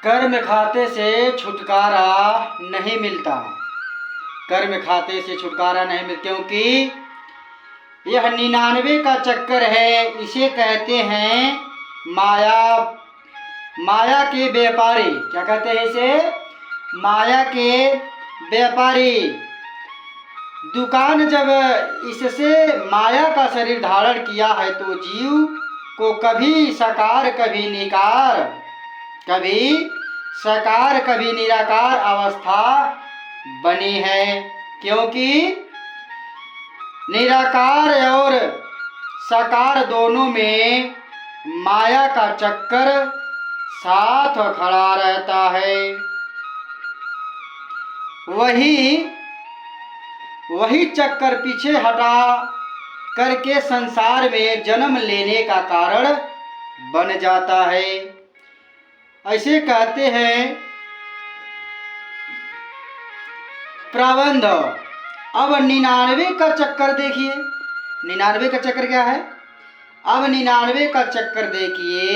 कर्म खाते से छुटकारा नहीं मिलता। कर्म खाते से छुटकारा नहीं मिलता, क्योंकि यह 99 का चक्कर है। इसे कहते हैं माया। माया के व्यापारी, क्या कहते हैं इसे? माया के व्यापारी। दुकान जब इससे माया का शरीर धारण किया है तो जीव को कभी साकार कभी निकार, कभी साकार कभी निराकार अवस्था बनी है। क्योंकि निराकार और साकार दोनों में माया का चक्कर साथ खड़ा रहता है। वही चक्कर पीछे हटा करके संसार में जन्म लेने का कारण बन जाता है। ऐसे कहते हैं प्रबंध। अब 99 का चक्कर देखिए। 99 का चक्कर क्या है? अब 99 का चक्कर देखिए।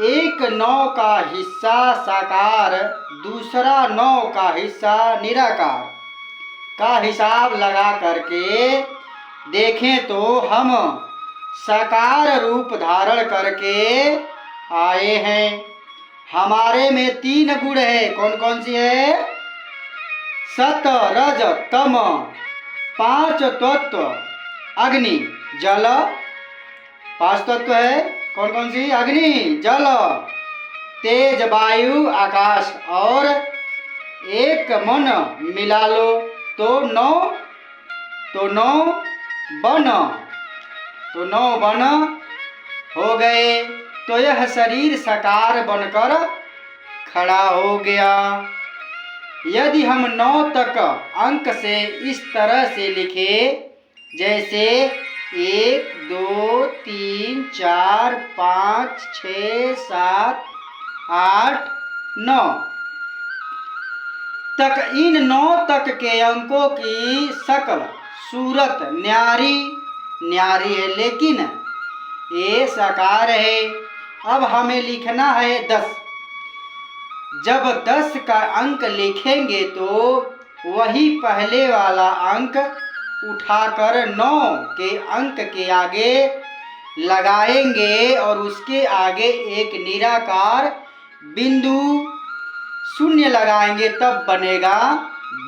एक 9 का हिस्सा साकार, दूसरा 9 का हिस्सा निराकार का हिसाब लगा करके देखें तो हम साकार रूप धारण करके आए हैं। हमारे में 3 गुण है। कौन कौन सी है? सत रज तम। 5 तत्व अग्नि जल। 5 तत्व है। कौन कौन सी? अग्नि, जल, तेज, वायु, आकाश। और एक मन मिला लो तो 9 वन हो गए। तो यह शरीर साकार बनकर खड़ा हो गया। यदि हम 9 तक अंक से इस तरह से लिखे, जैसे 1 2 3 4 5 6 7 8 9 तक, इन 9 तक के अंकों की शकल सूरत न्यारी है, लेकिन ये साकार है। अब हमें लिखना है 10। जब 10 का अंक लिखेंगे तो वही पहले वाला अंक उठाकर 9 के अंक के आगे लगाएंगे और उसके आगे एक निराकार बिंदु शून्य लगाएंगे, तब बनेगा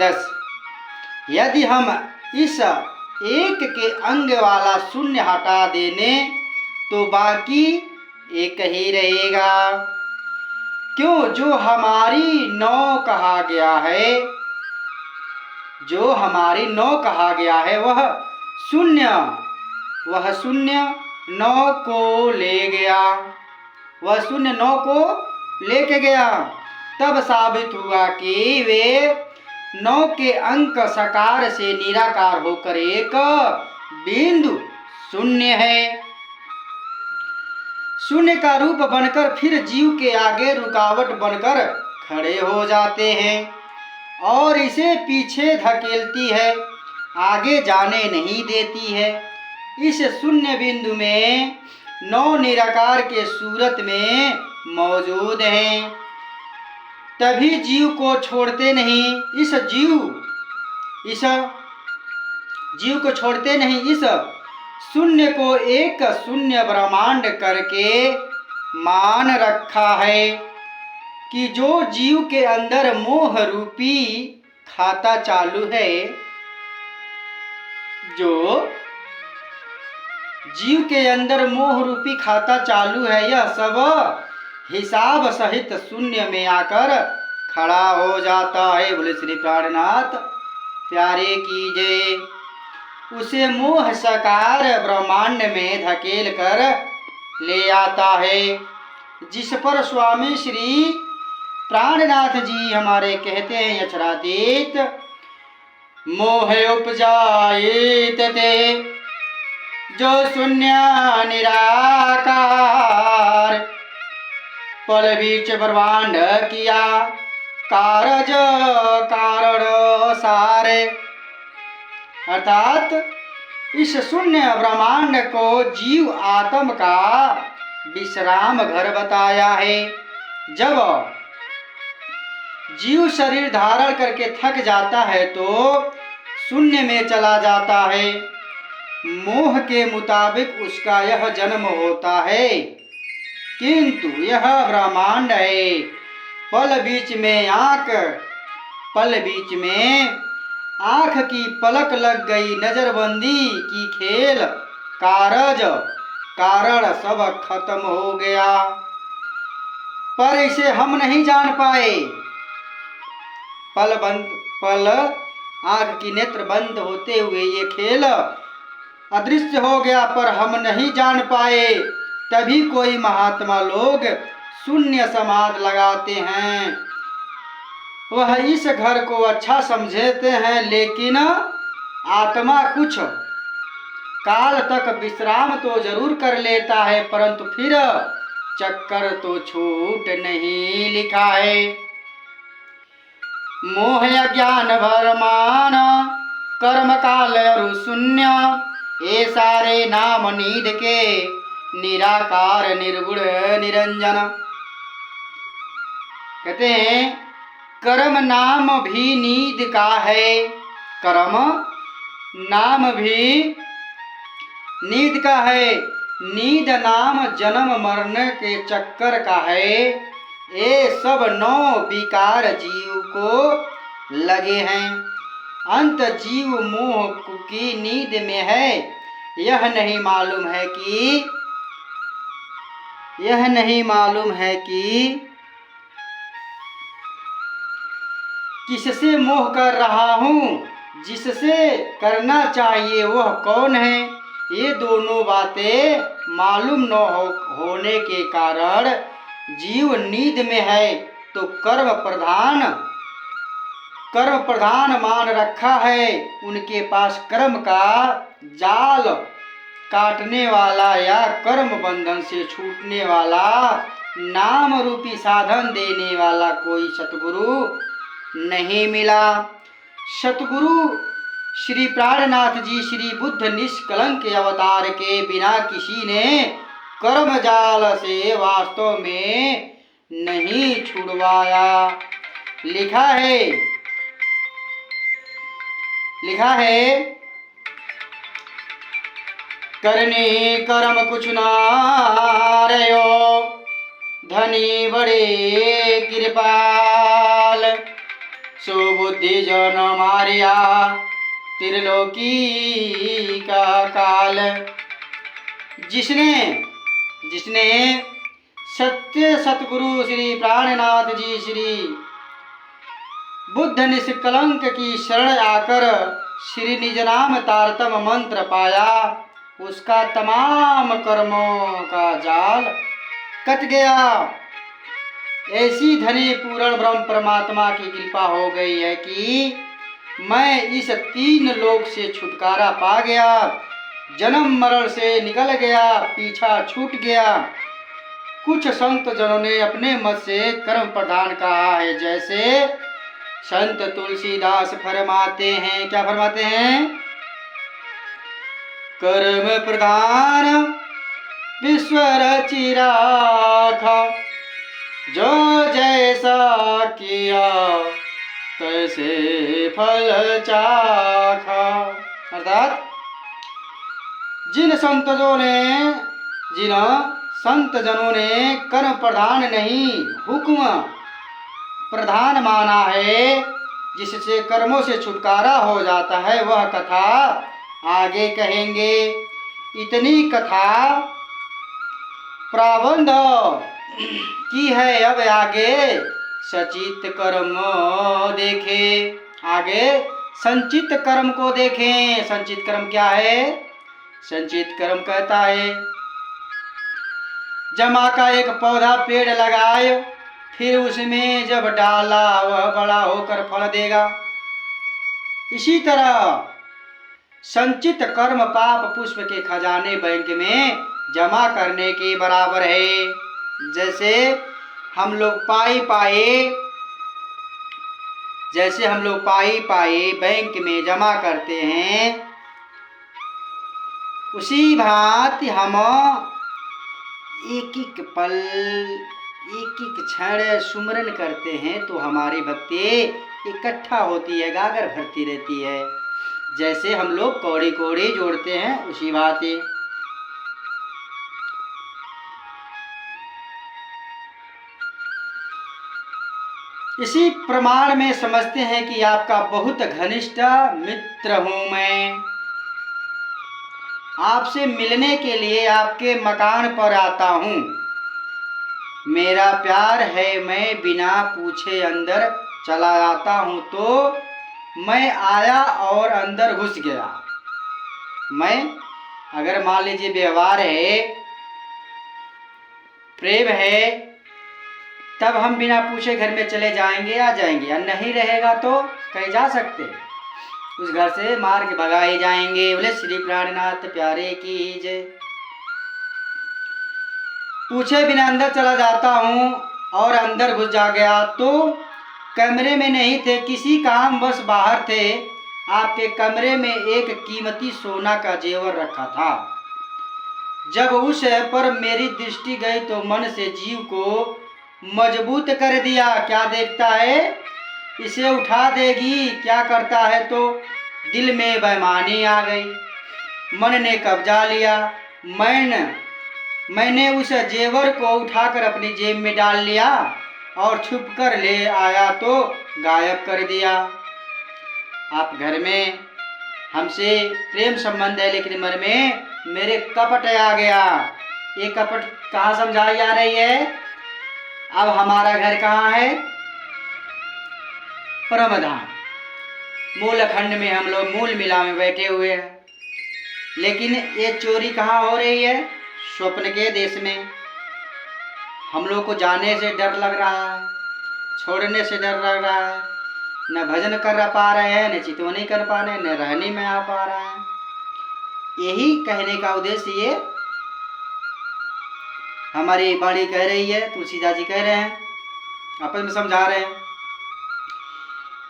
10। यदि हम इस 1 के अंग वाला शून्य हटा देने तो बाकी एक ही रहेगा। क्यों? जो हमारी 9 कहा गया है, जो हमारी 9 कहा गया है, वह शून्य 9 को ले गया। वह शून्य 9 को लेके गया। तब साबित हुआ कि वे 9 के अंक साकार से निराकार होकर एक बिंदु शून्य है। शून्य का रूप बनकर फिर जीव के आगे रुकावट बनकर खड़े हो जाते हैं और इसे पीछे धकेलती है, आगे जाने नहीं देती है। इस शून्य बिंदु में 9 निराकार के सूरत में मौजूद हैं, तभी जीव को छोड़ते नहीं। इस जीव को छोड़ते नहीं। इस शून्य को एक शून्य ब्रह्मांड करके मान रखा है कि जो जीव के अंदर मोह रूपी खाता चालू है, जो जीव के अंदर मोह रूपी खाता चालू है, यह सब हिसाब सहित शून्य में आकर खड़ा हो जाता है। बोले श्री प्राणनाथ प्यारे की जय। उसे मोह साकार ब्रह्मांड में धकेल कर ले आता है, जिस पर स्वामी श्री प्राणनाथ जी हमारे कहते हैं यक्षरातीत मोह उपजायित ते जो शून्य निराकार पल बीच ब्रह्मांड किया कारज कारण सारे। अर्थात इस शून्य ब्रह्मांड को जीव आत्म का विश्राम घर बताया है। जब जीव शरीर धारण करके थक जाता है तो शून्य में चला जाता है। मोह के मुताबिक उसका यह जन्म होता है, किंतु यह ब्रह्मांड है। पल बीच में आंख की पलक लग गई, नजरबंदी की खेल कारण सब खत्म हो गया। पर इसे हम नहीं जान पाए। पल आंख की नेत्र बंद होते हुए ये खेल अदृश्य हो गया, पर हम नहीं जान पाए। तभी कोई महात्मा लोग शून्य समाधि लगाते हैं। वह इस घर को अच्छा समझते हैं, लेकिन आत्मा कुछ काल तक विश्राम तो जरूर कर लेता है, परंतु फिर चक्कर तो छूट नहीं लिखा है। मोह ज्ञान भरमान कर्म काल और शून्य, ये सारे नाम नीद के निराकार निर्गुण निरंजन। कहते हैं कर्म नाम भी नींद का है, कर्म नाम भी नींद का है। नींद नाम जन्म मरने के चक्कर का है। ये सब 9 विकार जीव को लगे हैं। अंत जीव मोह की नींद में है। यह नहीं मालूम है कि किससे मोह कर रहा हूँ, जिससे करना चाहिए वह कौन है। ये दोनों बातें मालूम न होने के कारण जीव नींद में है, तो कर्म प्रधान मान रखा है। उनके पास कर्म का जाल काटने वाला या कर्म बंधन से छूटने वाला नाम रूपी साधन देने वाला कोई सतगुरु नहीं मिला। सतगुरु श्री प्राणनाथ जी श्री बुद्ध निष्कलंक अवतार के बिना किसी ने कर्म जाल से वास्तव में नहीं छुड़वाया। लिखा है करने कर्म कुछ ना रयो, धनी बड़े कृपाल, सुबुद्धि जन मारिया त्रिलोकी का काल। जिसने सत्य सतगुरु श्री प्राणनाथ जी श्री बुद्ध निष्कलंक की शरण आकर श्री निज नाम तारतम मंत्र पाया, उसका तमाम कर्मों का जाल कट गया। ऐसी धनी पूर्ण ब्रह्म परमात्मा की कृपा हो गई है कि मैं इस 3 लोक से छुटकारा पा गया, जन्म मरण से निकल गया, पीछा छूट गया। कुछ संत जनों ने अपने मत से कर्म प्रधान कहा है, जैसे संत तुलसीदास फरमाते हैं। क्या फरमाते हैं? कर्म प्रधान विश्व रचि राखा, जो जैसा किया तैसे फल चाखा। अर्थात जिन संत जनों ने कर्म प्रधान नहीं हुक्म प्रधान माना है, जिससे कर्मों से छुटकारा हो जाता है, वह कथा आगे कहेंगे। इतनी कथा प्राबंध की है। अब आगे सचित कर्म देखे, आगे संचित कर्म को देखें। संचित कर्म क्या है? संचित कर्म कहता है जमा का एक पौधा पेड़ लगाए, फिर उसमें जब डाला वह बड़ा होकर फल देगा। इसी तरह संचित कर्म पाप पुष्प के खजाने बैंक में जमा करने के बराबर है। जैसे हम लोग पाई पाई बैंक में जमा करते हैं, उसी भांति हम एक एक पल एक एक क्षण सुमरन करते हैं तो हमारी भक्ति इकट्ठा होती है, गागर भरती रहती है। जैसे हम लोग कौड़ी कौड़ी जोड़ते हैं उसी बातें। इसी प्रमाण में समझते हैं कि आपका बहुत घनिष्ठ मित्र हूं मैं। आपसे मिलने के लिए आपके मकान पर आता हूं। मेरा प्यार है, मैं बिना पूछे अंदर चला आता हूं। तो मैं आया और अंदर घुस गया। मैं अगर मान लीजिए व्यवहार है, प्रेम है, तब हम बिना पूछे घर में चले जाएंगे, आ जाएंगे। और नहीं रहेगा तो कहीं जा सकते, उस घर से मार के भगा ही जाएंगे। बोले श्री प्राणनाथ प्यारे की जय। पूछे बिना अंदर चला जाता हूँ और अंदर घुस जा गया तो कमरे में नहीं थे, किसी काम बस बाहर थे। आपके कमरे में एक कीमती सोना का जेवर रखा था। जब उस पर मेरी दृष्टि गई तो मन से जीव को मजबूत कर दिया। क्या देखता है, इसे उठा देगी, क्या करता है, तो दिल में बेईमानी आ गई। मन ने कब्जा लिया। मैंने उस जेवर को उठाकर अपनी जेब में डाल लिया और छुप कर ले आया तो गायब कर दिया। आप घर में हमसे प्रेम संबंध है, लेकिन मन में मेरे कपट आ गया। ये कपट कहाँ समझाई जा रही है? अब हमारा घर कहाँ है? परमधाम, मूल खंड में हम लोग मूल मिला में बैठे हुए हैं। लेकिन ये चोरी कहाँ हो रही है? स्वप्न के देश में। हम लोग को जाने से डर लग रहा है, छोड़ने से डर लग रहा है। न भजन कर पा रहे हैं, न चितवनी कर पा रहे हैं, न रहने में आ पा रहे हैं। यही कहने का उद्देश्य ये हमारी वाणी कह रही है, तुलसीदास जी कह रहे हैं, आपस में समझा रहे हैं।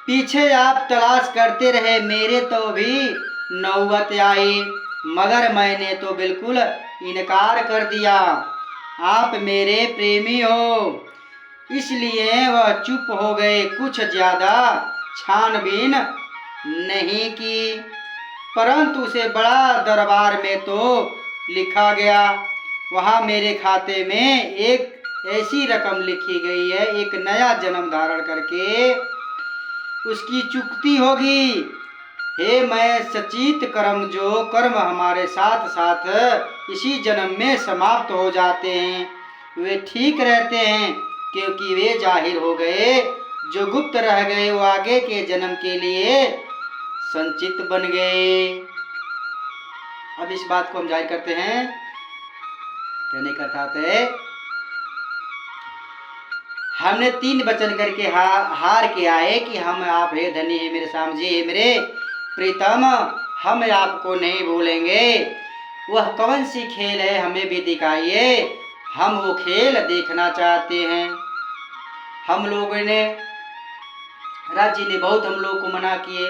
पीछे आप तलाश करते रहे, मेरे तो भी नौबत आई, मगर मैंने तो बिल्कुल इनकार कर दिया। आप मेरे प्रेमी हो, इसलिए वह चुप हो गए। कुछ ज्यादा छानबीन नहीं की, परंतु उसे बड़ा दरबार में तो लिखा गया। वहाँ मेरे खाते में एक ऐसी रकम लिखी गई है, एक नया जन्म धारण करके उसकी चुकती होगी। हे मैं सचित कर्म, जो कर्म हमारे साथ साथ इसी जन्म में समाप्त हो जाते हैं वे ठीक रहते हैं, क्योंकि वे जाहिर हो गए। जो गुप्त रह गए वो आगे के जन्म के लिए संचित बन गए। अब इस बात को हम जाहिर करते हैं, कहने का अर्थ है हमने 3 वचन करके हार के आए कि हम आप हे धनी है मेरे स्वामी जी, हे मेरे प्रीतम, हम आपको नहीं भूलेंगे। वह कौन सी खेल है हमें भी दिखाइए, हम वो खेल देखना चाहते हैं। हम लोगों ने, राज जी ने बहुत हम लोग को मना किए,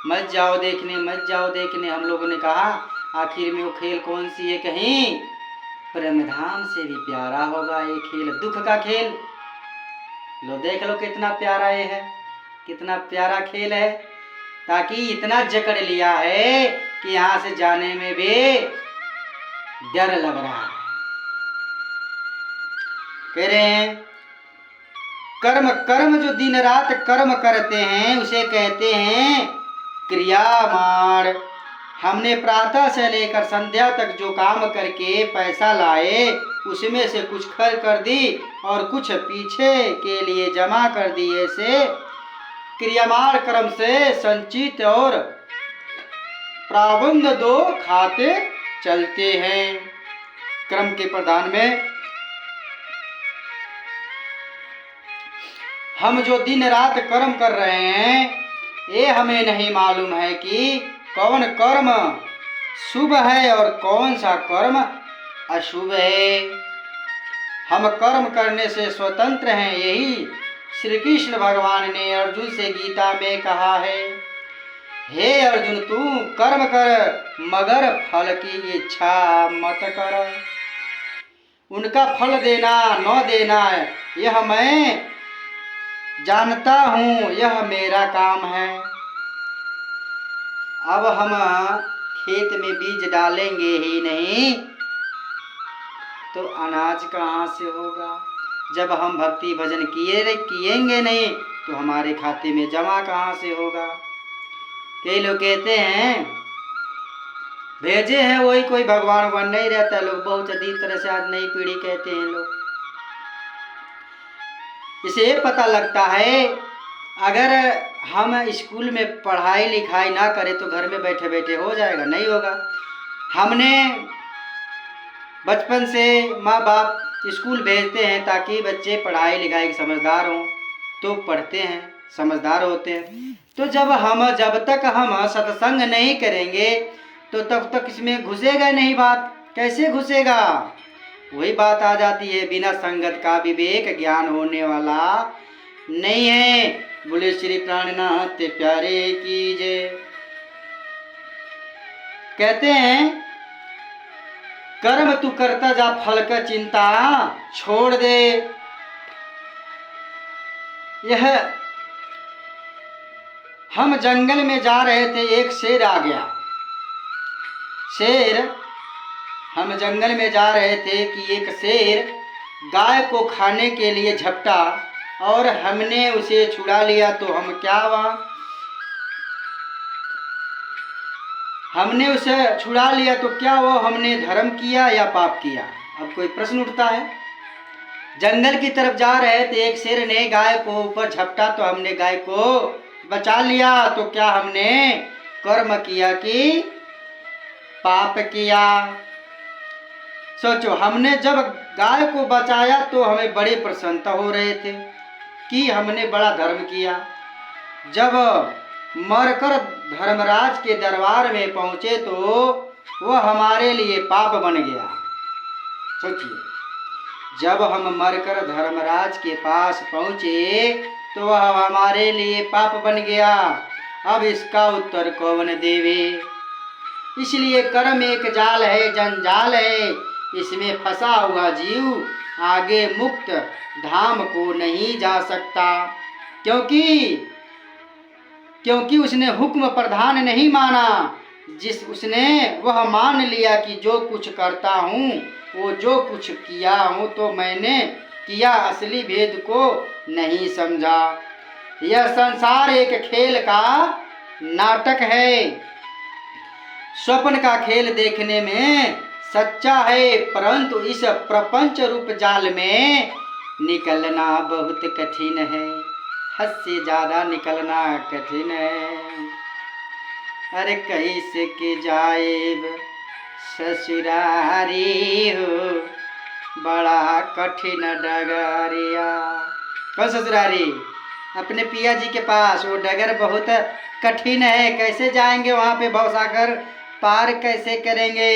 मत जाओ देखने, मत जाओ देखने। हम लोगों ने कहा आखिर में वो खेल कौन सी है? कहीं परमधाम से भी प्यारा होगा ये खेल, दुख का खेल। लो देख लो कितना प्यारा ये है, कितना प्यारा खेल है। ताकि इतना जकड़ लिया है कि यहाँ से जाने में भी डर लग रहा है। कह रहे हैं कर्म जो दिन रात कर्म करते हैं उसे कहते हैं क्रियामाण। हमने प्रातः से लेकर संध्या तक जो काम करके पैसा लाए उसमें से कुछ खर्च कर दी और कुछ पीछे के लिए जमा कर दिए से क्रियामाण कर्म से संचित और प्राबंध 2 खाते चलते हैं। क्रम के प्रधान में हम जो दिन रात कर्म कर रहे हैं ये हमें नहीं मालूम है कि कौन कर्म शुभ है और कौन सा कर्म अशुभ है। हम कर्म करने से स्वतंत्र हैं, यही श्री कृष्ण भगवान ने अर्जुन से गीता में कहा है। हे अर्जुन, तू कर्म कर मगर फल की इच्छा मत कर। उनका फल देना न देना यह मैं जानता हूँ, यह मेरा काम है। अब हम खेत में बीज डालेंगे ही नहीं तो अनाज कहाँ से होगा। जब हम भक्ति भजन किएंगे नहीं तो हमारे खाते में जमा कहाँ से होगा। कई लोग कहते हैं भेजे हैं वही कोई भगवान नहीं रहता। लोग बहुत अजीब तरह से आज नई पीढ़ी कहते हैं लोग। इसे पता लगता है अगर हम स्कूल में पढ़ाई लिखाई ना करें तो घर में बैठे बैठे हो जाएगा, नहीं होगा। हमने बचपन से माँ बाप स्कूल भेजते हैं ताकि बच्चे पढ़ाई लिखाई समझदार हों, तो पढ़ते हैं समझदार होते हैं। तो जब तक हम सत्संग नहीं करेंगे तो तब तक इसमें घुसेगा नहीं। बात कैसे घुसेगा? वही बात आ जाती है, बिना संगत का विवेक ज्ञान होने वाला नहीं है। बोले श्री प्राणनाथ प्यारे की जय। कहते हैं कर्म तू करता जा, फल का चिंता छोड़ दे। यह हम जंगल में जा रहे थे, एक शेर आ गया। हम जंगल में जा रहे थे कि एक शेर गाय को खाने के लिए झपटा और हमने उसे छुड़ा लिया। तो हम क्या हुआ? हमने उसे छुड़ा लिया तो क्या हुआ? हमने धर्म किया या पाप किया? अब कोई प्रश्न उठता है। जंगल की तरफ जा रहे थे, एक शेर ने गाय को ऊपर झपटा तो हमने गाय को बचा लिया। तो क्या हमने कर्म किया कि पाप किया? सोचो, हमने जब गाय को बचाया तो हमें बड़े प्रसन्नता हो रहे थे कि हमने बड़ा धर्म किया। जब मरकर धर्मराज के दरबार में पहुंचे तो वह हमारे लिए पाप बन गया। सोचिए, जब हम मरकर धर्मराज के पास पहुंचे तो वह हमारे लिए पाप बन गया। अब इसका उत्तर कौन देवे? इसलिए कर्म एक जाल है, जंजाल है, इसमें फंसा हुआ जीव आगे मुक्त धाम को नहीं जा सकता। क्योंकि उसने हुक्म प्रधान नहीं माना। उसने वह मान लिया कि जो कुछ करता हूँ वो जो कुछ किया हूँ तो मैंने किया, असली भेद को नहीं समझा। यह संसार एक खेल का नाटक है। स्वप्न का खेल देखने में सच्चा है, परंतु इस प्रपंच रूप जाल में निकलना बहुत कठिन है। हद से ज्यादा निकलना कठिन है। अरे कैसे के जाएब ससुरारी हो, बड़ा कठिन डगरिया। कौन ससुरारी? अपने पिया जी के पास। वो डगर बहुत कठिन है, कैसे जाएंगे वहाँ पे? भवसागर पार कैसे करेंगे?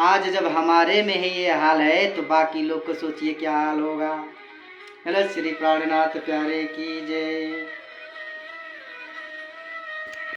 आज जब हमारे में ही ये हाल है तो बाकी लोग को सोचिए क्या हाल होगा। हेलो श्री प्राणनाथ प्यारे की जय।